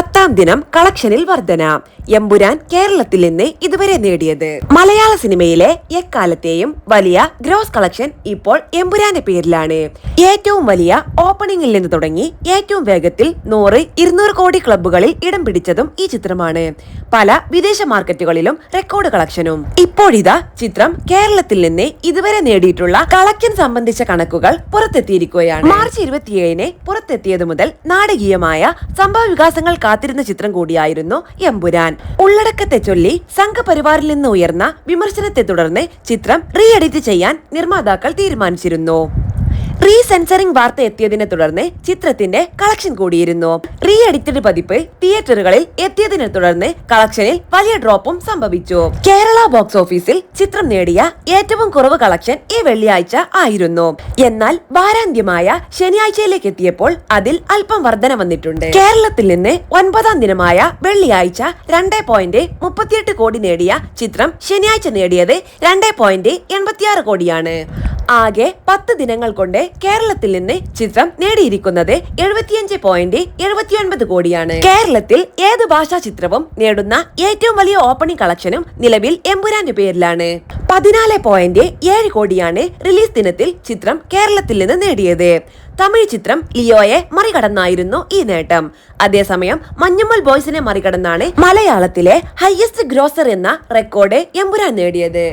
10-ാം ദിനം കളക്ഷനിൽ വർധന. എമ്പുരാൻ കേരളത്തിൽ നിന്ന് ഇതുവരെ നേടിയത്. മലയാള സിനിമയിലെ എക്കാലത്തെയും വലിയ ഗ്രോസ് കളക്ഷൻ ഇപ്പോൾ എമ്പുരാന്റെ പേരിലാണ്. ഏറ്റവും വലിയ ഓപ്പണിംഗിൽ നിന്ന് തുടങ്ങി ഏറ്റവും വേഗത്തിൽ 100-200 കോടി ക്ലബ്ബുകളിൽ ഇടം പിടിച്ചതും ഈ ചിത്രമാണ്. പല വിദേശ മാർക്കറ്റുകളിലും റെക്കോർഡ് കളക്ഷനും. ഇപ്പോഴിതാ ചിത്രം കേരളത്തിൽ നിന്ന് ഇതുവരെ നേടിയിട്ടുള്ള കളക്ഷൻ സംബന്ധിച്ച കണക്കുകൾ പുറത്തെത്തിയിരിക്കുകയാണ്. മാർച്ച് 27-ന് പുറത്തെത്തിയത് മുതൽ നാടകീയമായ സംഭവ വികാസങ്ങൾ കാത്തിരുന്ന ചിത്രം കൂടിയായിരുന്നു എമ്പുരാൻ. ഉള്ളടക്കത്തെ ചൊല്ലി സംഘപരിവാറിൽ നിന്ന് ഉയർന്ന വിമർശനത്തെ തുടർന്ന് ചിത്രം റീ എഡിറ്റ് ചെയ്യാൻ നിർമ്മാതാക്കൾ തീരുമാനിച്ചിരുന്നു. റീ സെൻസറിംഗ് വാർത്ത എത്തിയതിനെ തുടർന്ന് ചിത്രത്തിന്റെ കളക്ഷൻ കൂടിയിരുന്നു. റീ എഡിറ്റഡ് പതിപ്പ് തിയേറ്ററുകളിൽ എത്തിയതിനെ തുടർന്ന് കളക്ഷനിൽ വലിയ ഡ്രോപ്പും സംഭവിച്ചു. കേരള ബോക്സ് ഓഫീസിൽ ചിത്രം നേടിയ ഏറ്റവും കുറവ് കളക്ഷൻ ഈ വെള്ളിയാഴ്ച ആയിരുന്നു. എന്നാൽ വാരാന്ത്യമായ ശനിയാഴ്ചയിലേക്ക് എത്തിയപ്പോൾ അതിൽ അല്പം വർധന വന്നിട്ടുണ്ട്. കേരളത്തിൽ നിന്ന് 9-ാം ദിനമായ വെള്ളിയാഴ്ച 2.38 കോടി നേടിയ ചിത്രം ശനിയാഴ്ച നേടിയത് 2.86 കോടിയാണ്. ആകെ 10 ദിനങ്ങൾ കൊണ്ട് കേരളത്തിൽ നിന്ന് ചിത്രം നേടിയിരിക്കുന്നത് 75.79 കോടിയാണ്. കേരളത്തിൽ ഏത് ഭാഷാ ചിത്രവും നേടുന്ന ഏറ്റവും വലിയ ഓപ്പണിംഗ് കളക്ഷനും നിലവിൽ എമ്പുരാന്റെ പേരിലാണ്. 14.7 കോടിയാണ് റിലീസ് ദിനത്തിൽ ചിത്രം കേരളത്തിൽ നിന്ന് നേടിയത്. തമിഴ് ചിത്രം ലിയോയെ മറികടന്നായിരുന്നു ഈ നേട്ടം. അതേസമയം മഞ്ഞുമ്മൽ ബോയ്സിനെ മറികടന്നാണ് മലയാളത്തിലെ ഹയസ്റ്റ് ഗ്രോസർ എന്ന റെക്കോർഡ് എമ്പുരാൻ നേടിയത്.